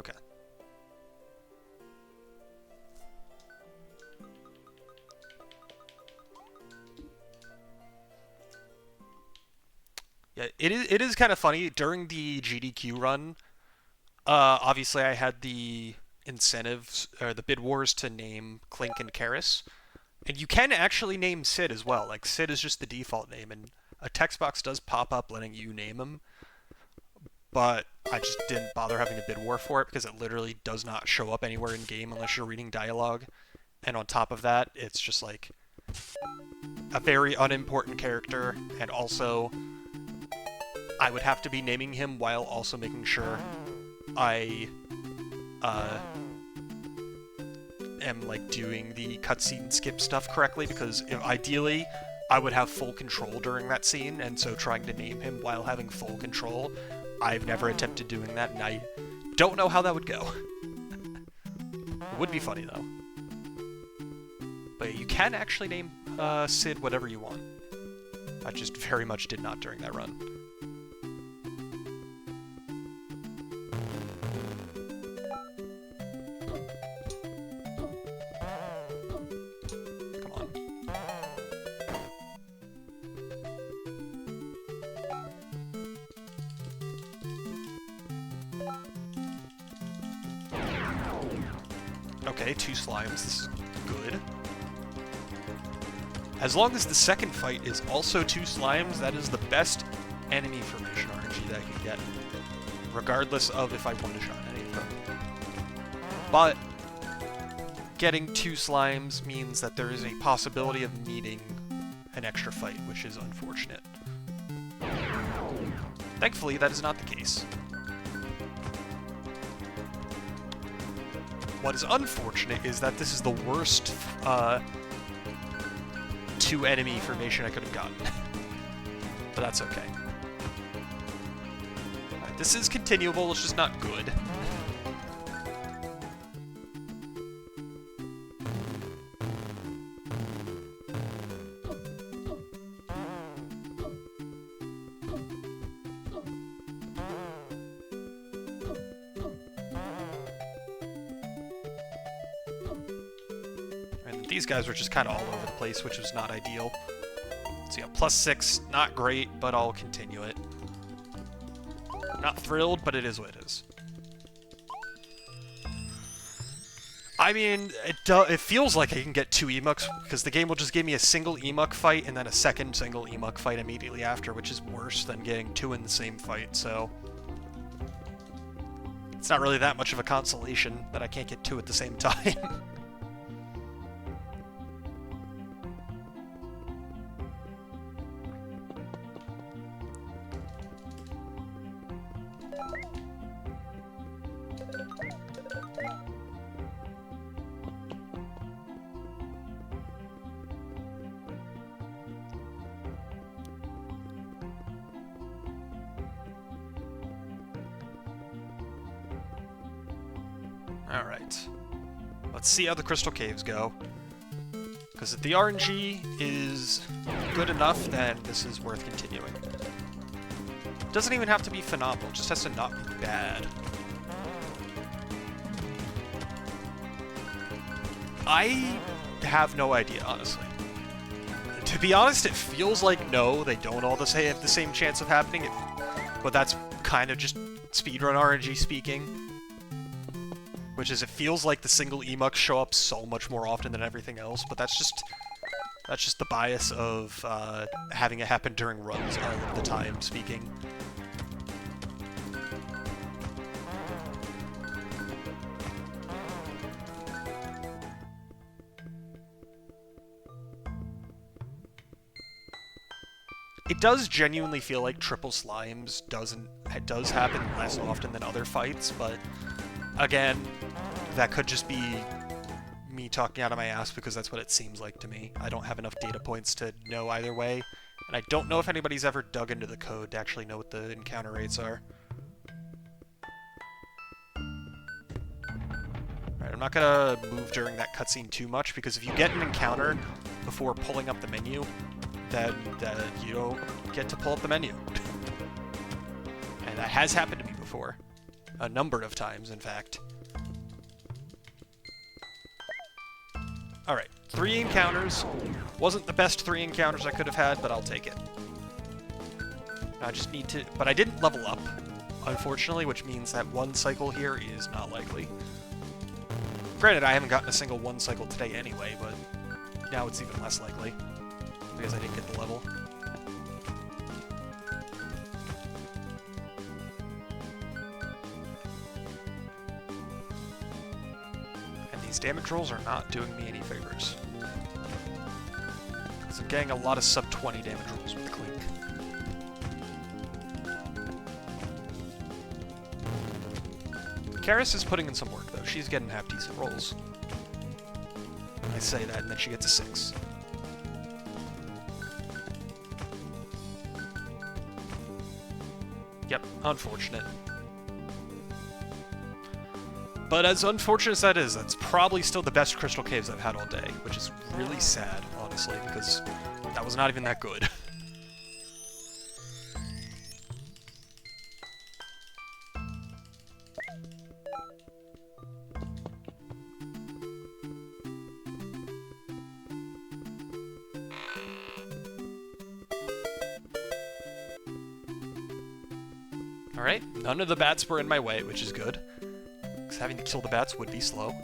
Okay. Yeah, it is kind of funny. During the GDQ run, obviously I had the incentives, or the bid wars to name Clink and Karis. And you can actually name Sid as well. Like, Sid is just the default name, and a text box does pop up letting you name him. But I just didn't bother having a bid war for it because it literally does not show up anywhere in game unless you're reading dialogue. And on top of that, it's just like a very unimportant character, and also I would have to be naming him while also making sure I am like doing the cutscene skip stuff correctly, because ideally I would have full control during that scene, and so trying to name him while having full control, I've never attempted doing that, and I don't know how that would go. It would be funny though. But you can actually name Sid whatever you want. I just very much did not during that run. Come on. Okay, 2 slimes. This is good. As long as the second fight is also 2 slimes, that is the best enemy formation RNG that I can get, regardless of if I one-shot any of them. But getting 2 slimes means that there is a possibility of needing an extra fight, which is unfortunate. Thankfully, that is not the case. What is unfortunate is that this is the worst 2 enemy formation I could have gotten. But that's okay. Alright, this is continuable, it's just not good. These guys were just kind of all over the place, which was not ideal. So yeah, +6, not great, but I'll continue it. Not thrilled, but it is what it is. I mean, it feels like I can get 2 emucks, because the game will just give me a single emuck fight and then a second single emuck fight immediately after, which is worse than getting 2 in the same fight, so... It's not really that much of a consolation that I can't get 2 at the same time. Alright. Let's see how the Crystal Caves go. Because if the RNG is good enough, then this is worth continuing. It doesn't even have to be phenomenal, it just has to not be bad. I have no idea, honestly. To be honest, it feels like no, they don't all have the same chance of happening, but that's kind of just speedrun RNG speaking. Which is, it feels like the single emucks show up so much more often than everything else, but that's just the bias of having it happen during runs all of the time speaking. It does genuinely feel like triple slimes does happen less often than other fights, but again, that could just be me talking out of my ass because that's what it seems like to me. I don't have enough data points to know either way, and I don't know if anybody's ever dug into the code to actually know what the encounter rates are. Alright, I'm not gonna move during that cutscene too much, because if you get an encounter before pulling up the menu, then you don't get to pull up the menu. And that has happened to me before. A number of times, in fact. Alright, 3 encounters. Wasn't the best 3 encounters I could have had, but I'll take it. I just need to... But I didn't level up, unfortunately, which means that 1 cycle here is not likely. Granted, I haven't gotten a single 1 cycle today anyway, but now it's even less likely, because I didn't get the level. And these damage rolls are not doing me any favors. Because I'm getting a lot of sub-20 damage rolls with Clink. Karis is putting in some work, though. She's getting half-decent rolls. I say that, and then she gets a 6. Yep, unfortunate. But as unfortunate as that is, that's probably still the best Crystal Caves I've had all day, which is really sad, honestly, because that was not even that good. Alright, none of the bats were in my way, which is good. Because having to kill the bats would be slow.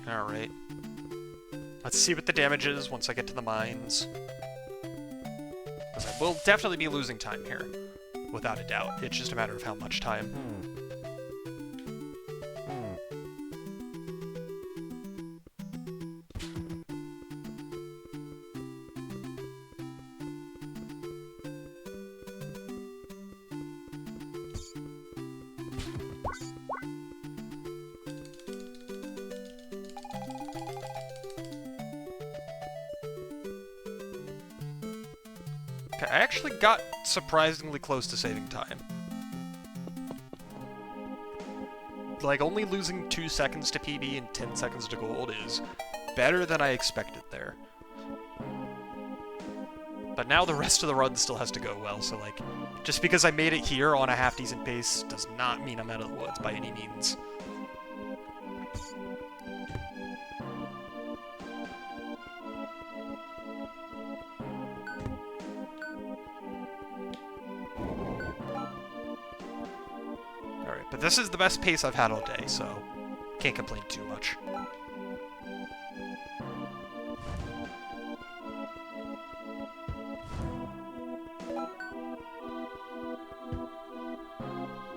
Alright. Let's see what the damage is once I get to the mines. Because I will definitely be losing time here, without a doubt. It's just a matter of how much time. I actually got surprisingly close to saving time. Like, only losing 2 seconds to PB and 10 seconds to gold is better than I expected there. But now the rest of the run still has to go well, so like, just because I made it here on a half-decent pace does not mean I'm out of the woods by any means. But this is the best pace I've had all day, so can't complain too much.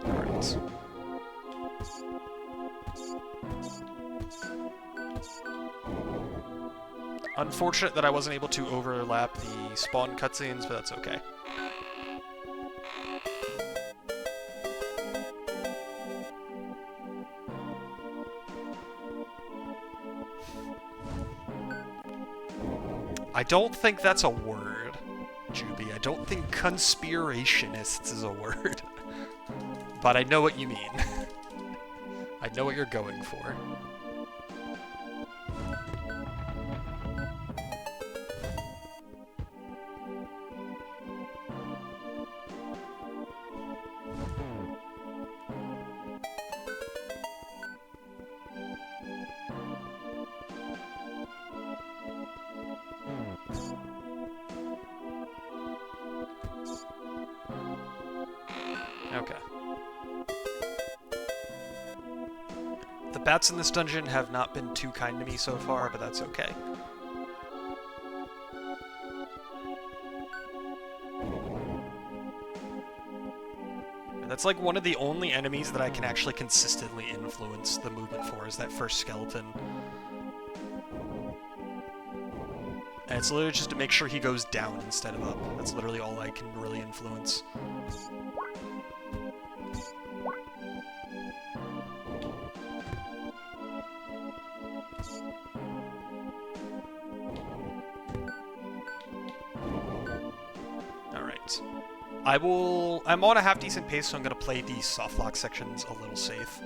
Alright. Unfortunate that I wasn't able to overlap the spawn cutscenes, but that's okay. I don't think that's a word, Juby. I don't think conspirationists is a word. But I know what you mean. I know what you're going for. Okay. The bats in this dungeon have not been too kind to me so far, but that's okay. And that's like one of the only enemies that I can actually consistently influence the movement for, is that first skeleton. And it's literally just to make sure he goes down instead of up. That's literally all I can really influence. I'm on a half-decent pace, so I'm going to play these soft lock sections a little safe.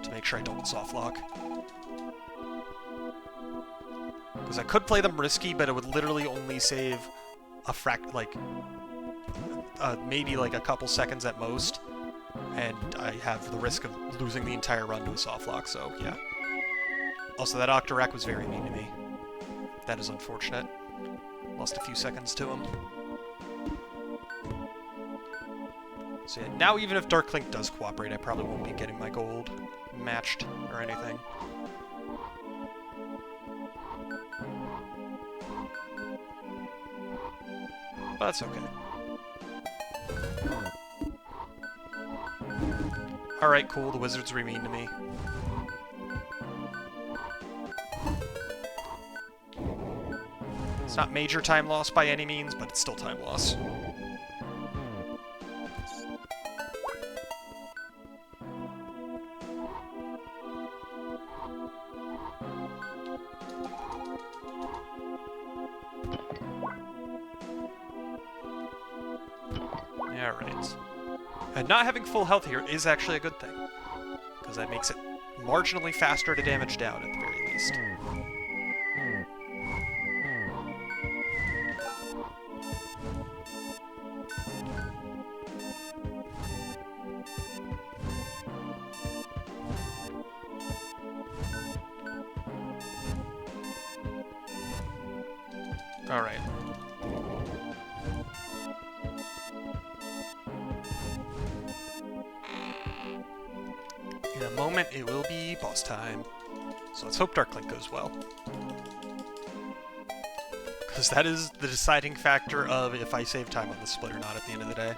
To make sure I don't soft lock. Because I could play them risky, but it would literally only save a maybe like a couple seconds at most. And I have the risk of losing the entire run to a soft lock, so yeah. Also, that Octorek was very mean to me. That is unfortunate. Lost a few seconds to him. So yeah, now even if Dark Clink does cooperate, I probably won't be getting my gold matched or anything. But that's okay. Alright, cool, the wizards were mean to me. It's not major time loss by any means, but it's still time loss. Alright. And not having full health here is actually a good thing, because that makes it marginally faster to damage down at the very least. Alright. In a moment, it will be boss time. So let's hope Dark Link goes well. Because that is the deciding factor of if I save time on the split or not at the end of the day.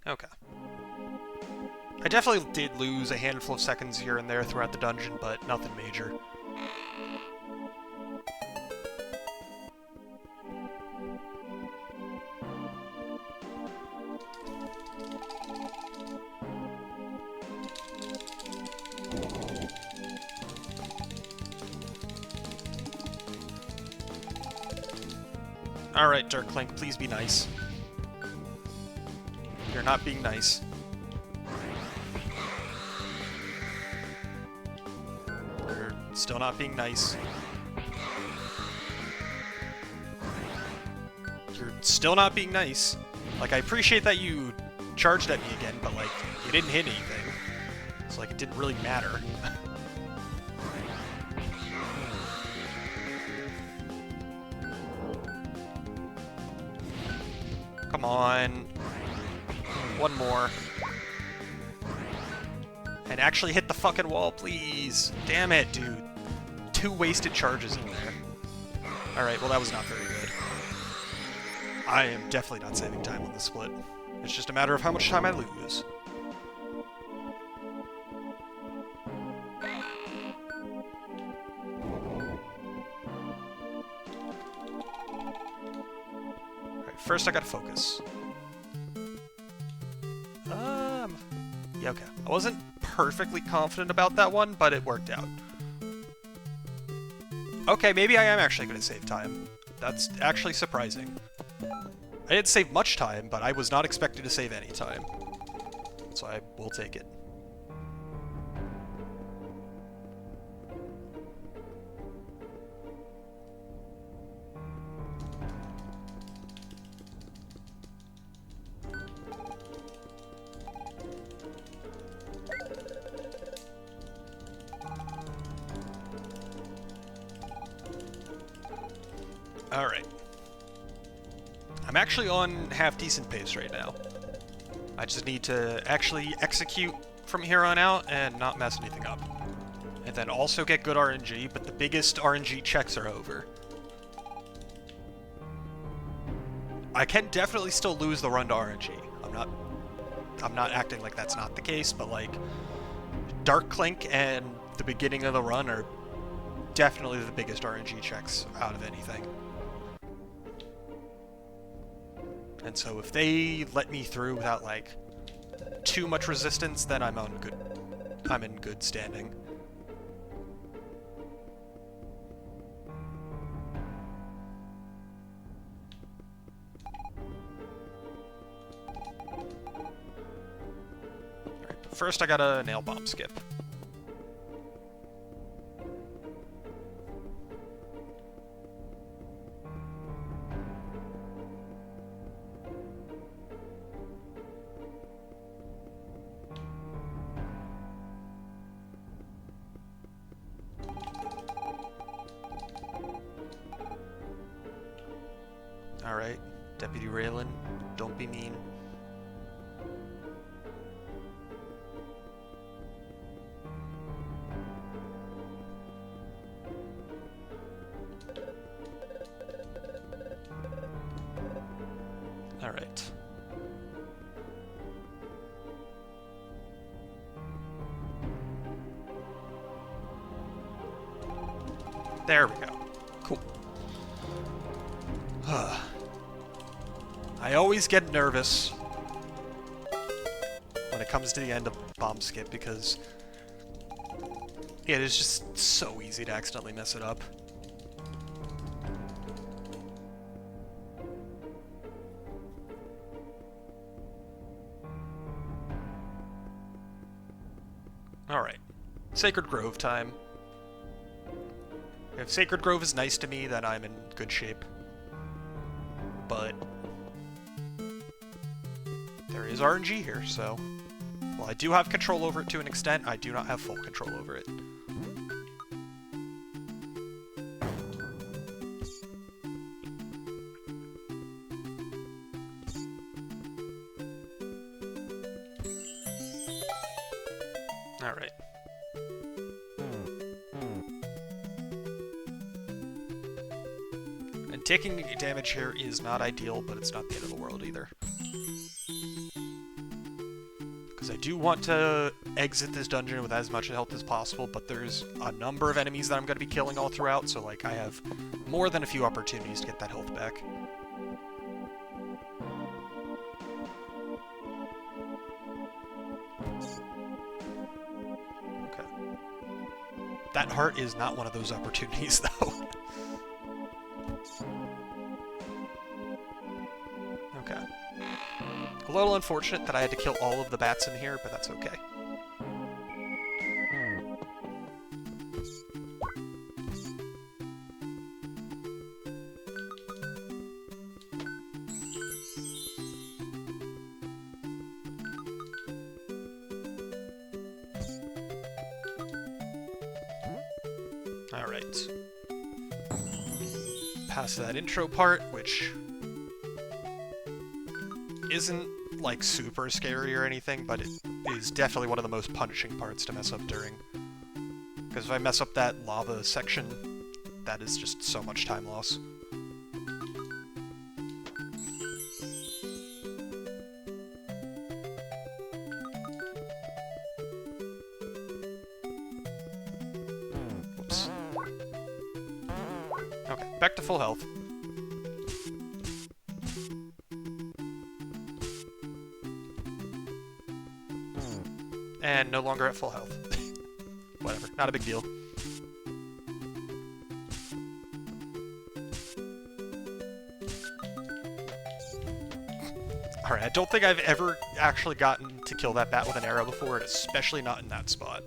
Okay. I definitely did lose a handful of seconds here and there throughout the dungeon, but nothing major. Alright, Dark Clink, please be nice. You're not being nice. You're still not being nice. You're still not being nice. Like, I appreciate that you charged at me again, but, like, you didn't hit anything. So, like, it didn't really matter. Come on. One more. And actually hit the fucking wall, please. Damn it, dude. 2 wasted charges in there. Alright, well that was not very good. I am definitely not saving time on the split. It's just a matter of how much time I lose. First, I gotta focus. Yeah, okay. I wasn't perfectly confident about that one, but it worked out. Okay, maybe I am actually gonna save time. That's actually surprising. I didn't save much time, but I was not expected to save any time. So I will take it. Alright. I'm actually on half-decent pace right now. I just need to actually execute from here on out and not mess anything up. And then also get good RNG, but the biggest RNG checks are over. I can definitely still lose the run to RNG. I'm not acting like that's not the case, but like Dark Clink and the beginning of the run are definitely the biggest RNG checks out of anything. And so if they let me through without, like, too much resistance, then I'm on I'm in good standing. Alright, but first I gotta nail bomb skip. Alright, Deputy Raylan, don't be mean. Alright. There we go. Cool. I always get nervous when it comes to the end of bomb skip because it is just so easy to accidentally mess it up. Alright. Sacred Grove time. If Sacred Grove is nice to me, then I'm in good shape. But there is RNG here, so while I do have control over it to an extent, I do not have full control over it. Alright. And taking damage here is not ideal, but it's not the end of the world either. Because I do want to exit this dungeon with as much health as possible, but there's a number of enemies that I'm going to be killing all throughout, so like I have more than a few opportunities to get that health back. Okay. That heart is not one of those opportunities, though. Okay. A little unfortunate that I had to kill all of the bats in here, but that's okay. Alright. Past that intro part, which isn't like super scary or anything, but it is definitely one of the most punishing parts to mess up during. Because if I mess up that lava section, that is just so much time loss. Whoops. Okay, back to full health. And no longer at full health. Whatever, not a big deal. Alright, I don't think I've ever actually gotten to kill that bat with an arrow before, and especially not in that spot.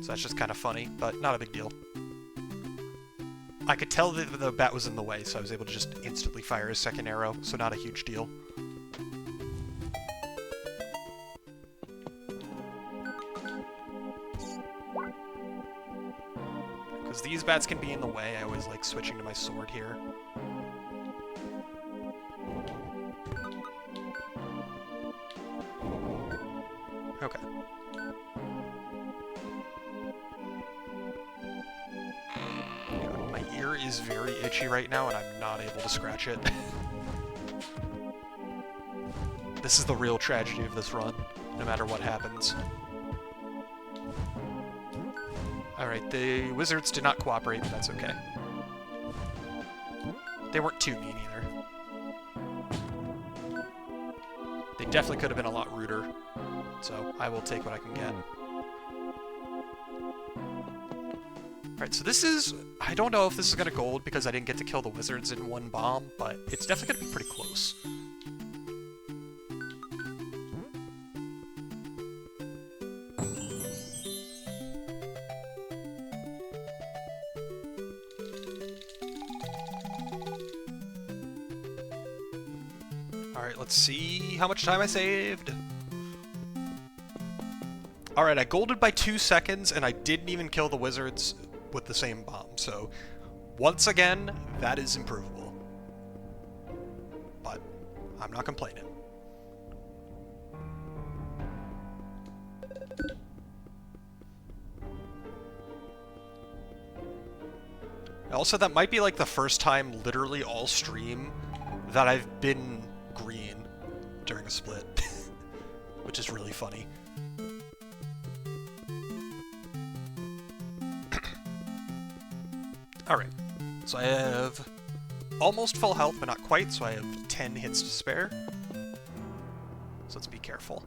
So that's just kind of funny, but not a big deal. I could tell that the bat was in the way, so I was able to just instantly fire a second arrow, so not a huge deal. Because these bats can be in the way, I always like switching to my sword here. Okay. My ear is very itchy right now, and I'm not able to scratch it. This is the real tragedy of this run, no matter what happens. Alright, the wizards did not cooperate, but that's okay. They weren't too mean either. They definitely could have been a lot ruder. So I will take what I can get. Alright, so this is... I don't know if this is going to gold because I didn't get to kill the wizards in one bomb, but it's definitely going to be pretty close. Alright, let's see how much time I saved. Alright, I golded by 2 seconds, and I didn't even kill the wizards with the same bomb, so once again, that is improvable. But I'm not complaining. Also, that might be like the first time literally all stream that I've been green during a split, which is really funny. Alright, so I have almost full health, but not quite, so I have 10 hits to spare. So let's be careful.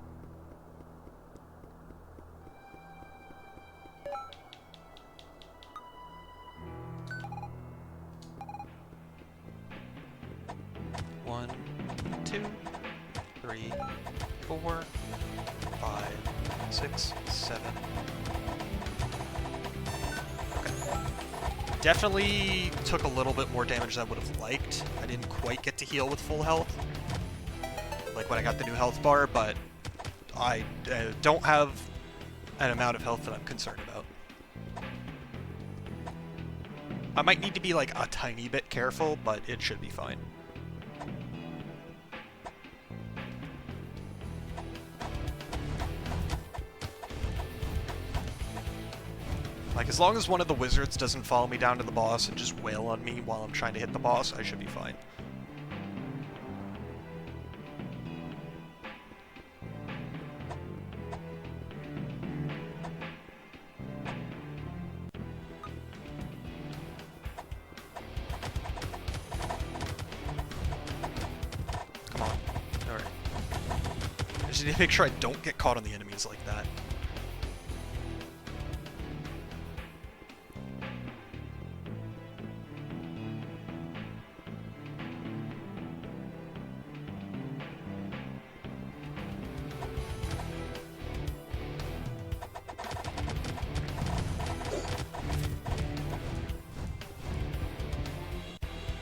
One, 2, 3, 4, 5, 6, 7. Okay. Definitely took a little bit more damage than I would have liked. I didn't quite get to heal with full health, like when I got the new health bar, but I don't have an amount of health that I'm concerned about. I might need to be like a tiny bit careful, but it should be fine. Like, as long as one of the wizards doesn't follow me down to the boss and just wail on me while I'm trying to hit the boss, I should be fine. Come on. Alright. I just need to make sure I don't get caught on the enemies like that.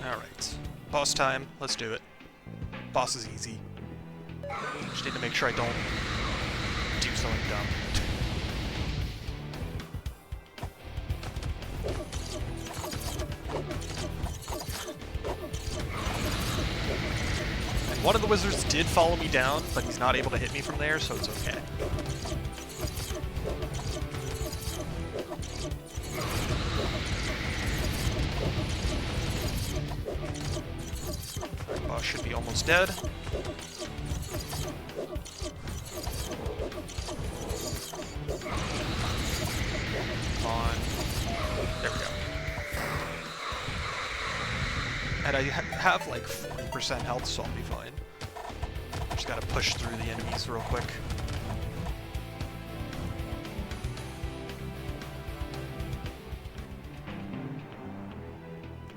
Alright. Boss time. Let's do it. Boss is easy. Just need to make sure I don't do something dumb. And one of the wizards did follow me down, but he's not able to hit me from there, so it's okay. Boss should be almost dead. Come on. There we go. And I have like 40% health, so I'll be fine. Just gotta push through the enemies real quick.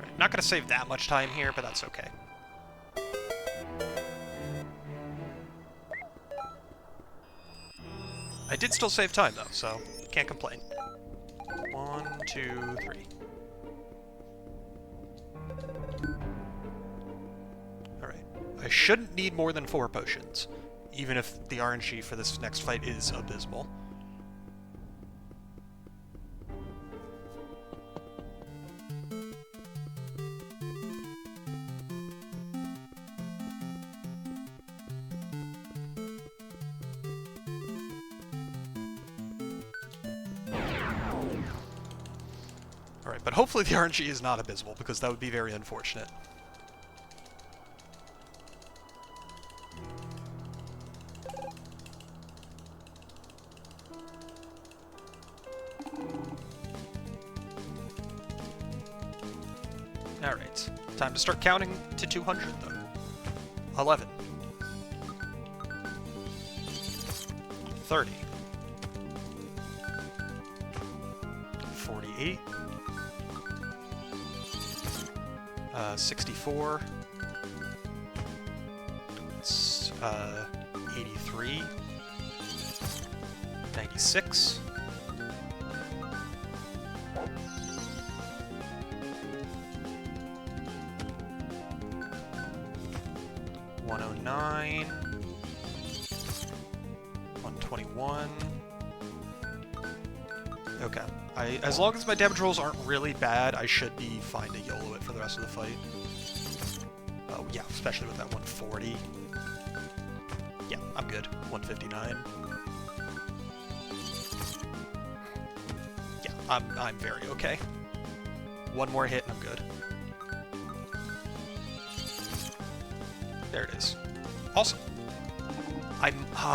Right, not gonna save that much time here, but that's okay. I did still save time though, so can't complain. 1, 2, 3. Alright. I shouldn't need more than 4 potions, even if the RNG for this next fight is abysmal. Alright, but hopefully the RNG is not abysmal, because that would be very unfortunate. Alright, time to start counting to 200, though. 11. 30. 48. 64. 83. 96. 109. 121. Okay. As long as my damage rolls aren't really bad, I should be fine to YOLO it for the rest of the fight. Oh, yeah, especially with that 140. Yeah, I'm good. 159. Yeah, I'm very okay. One more hit and I'm good. There it is. Awesome.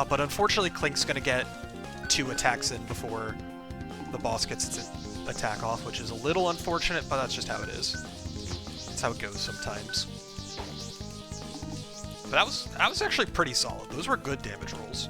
But unfortunately Clink's gonna get 2 attacks in before the boss gets its attack off, which is a little unfortunate, but that's just how it is. That's how it goes sometimes. But that was actually pretty solid. Those were good damage rolls.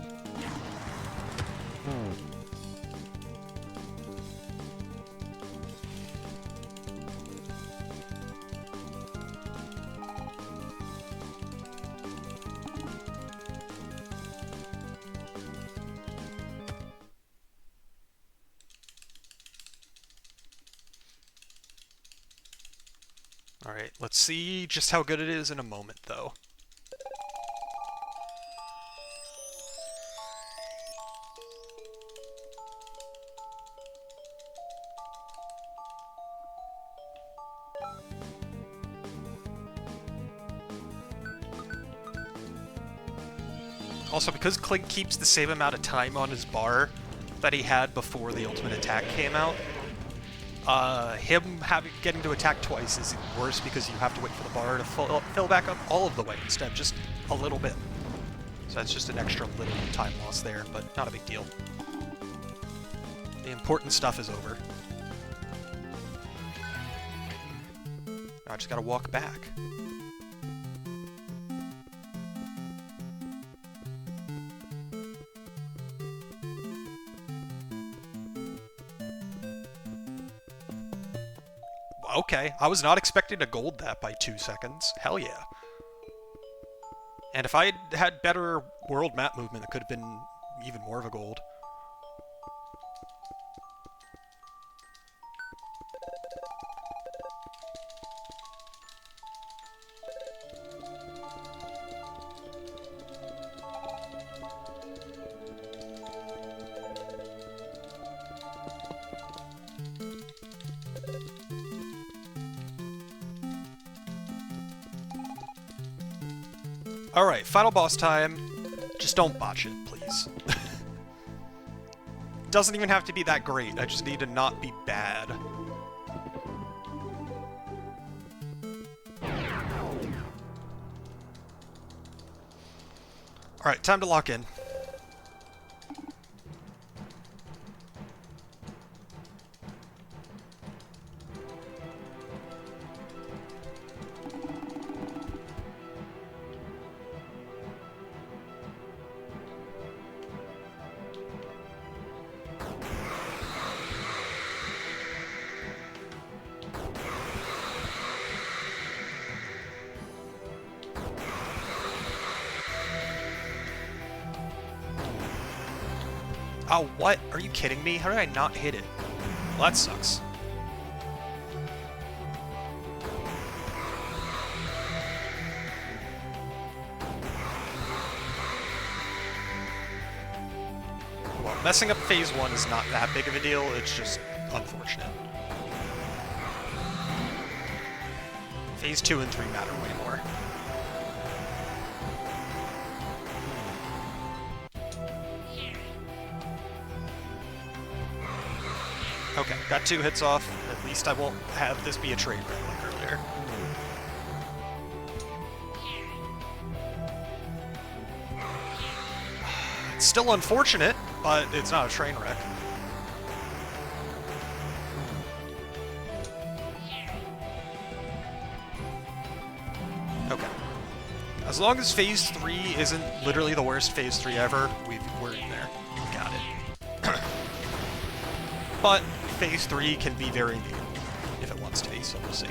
Alright, let's see just how good it is in a moment, though. Also, because Clink keeps the same amount of time on his bar that he had before the ultimate attack came out, him getting to attack twice is worse because you have to wait for the bar to fill back up all of the way instead of just a little bit. So that's just an extra little time loss there, but not a big deal. The important stuff is over. Now I just gotta walk back. Okay, I was not expecting to gold that by 2 seconds. Hell yeah. And if I had better world map movement, it could have been even more of a gold. Alright, final boss time. Just don't botch it, please. Doesn't even have to be that great, I just need to not be bad. Alright, time to lock in. Oh, what? Are you kidding me? How did I not hit it? Well, that sucks. Well, messing up phase 1 is not that big of a deal, it's just unfortunate. Phase 2 and 3 matter way more. Okay, got 2 hits off. At least I won't have this be a train wreck like earlier. It's still unfortunate, but it's not a train wreck. Okay. As long as Phase 3 isn't literally the worst Phase 3 ever, we're in there. Got it. But Phase 3 can be very mean if it wants to be, so we'll see.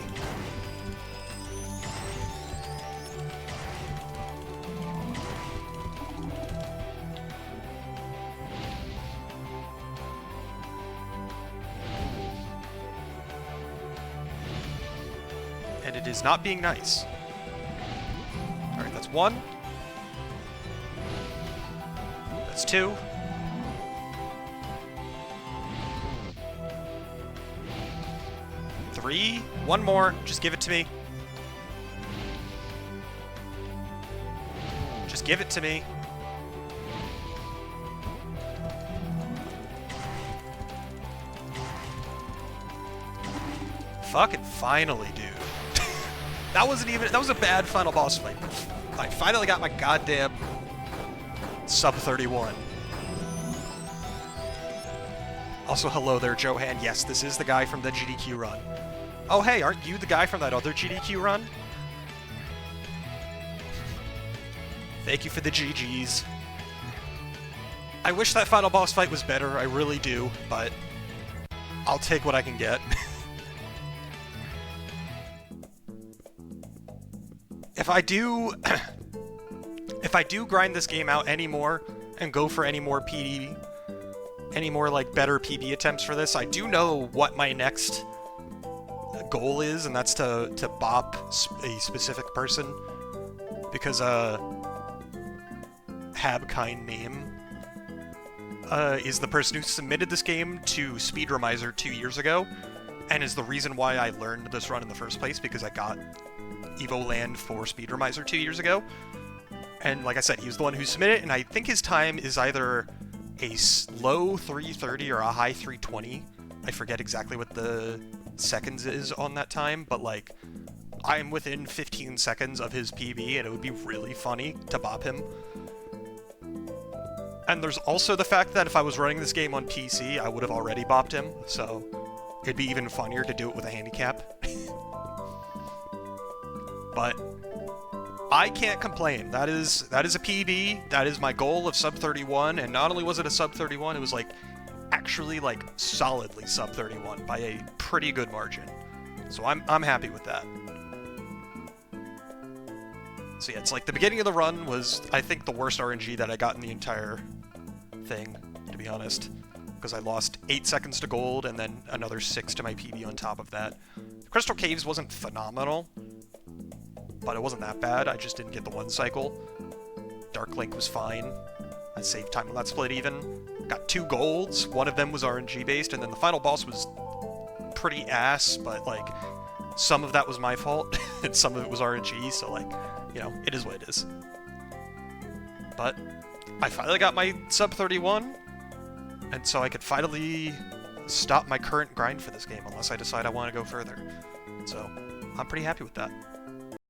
And it is not being nice. Alright, that's 1. That's 2. Three. One more. Just give it to me. Just give it to me. Fucking finally, dude. That was a bad final boss fight. I finally got my goddamn sub 31. Also, hello there, Johan. Yes, this is the guy from the GDQ run. Oh, hey, aren't you the guy from that other GDQ run? Thank you for the GGs. I wish that final boss fight was better, I really do, but I'll take what I can get. If I do grind this game out anymore and go for any more PD, any more like better PB attempts for this, I do know what my next goal is, and that's to bop a specific person, because Habkind name is the person who submitted this game to Speedrumizer 2 years ago, and is the reason why I learned this run in the first place, because I got Evoland for Speedrumizer 2 years ago. And like I said, he was the one who submitted it, and I think his time is either a low 330 or a high 320. I forget exactly what the seconds is on that time, but like, I'm within 15 seconds of his PB, and it would be really funny to bop him. And there's also the fact that if I was running this game on PC, I would have already bopped him, so it'd be even funnier to do it with a handicap. But I can't complain. That is a PB. That is my goal of sub 31, and not only was it a sub 31, it was like actually like solidly sub 31 by a pretty good margin. So I'm happy with that. So yeah, it's like the beginning of the run was, I think, the worst RNG that I got in the entire thing, to be honest, because I lost 8 seconds to gold and then another 6 to my PB on top of that. Crystal Caves wasn't phenomenal, but it wasn't that bad. I just didn't get the 1 cycle. Dark Link was fine. I saved time on that split even. Got 2 golds. One of them was RNG based, and then the final boss was pretty ass, but like some of that was my fault and some of it was RNG, so like, you know, it is what it is. But I finally got my sub 31, and so I could finally stop my current grind for this game unless I decide I want to go further. So I'm pretty happy with that.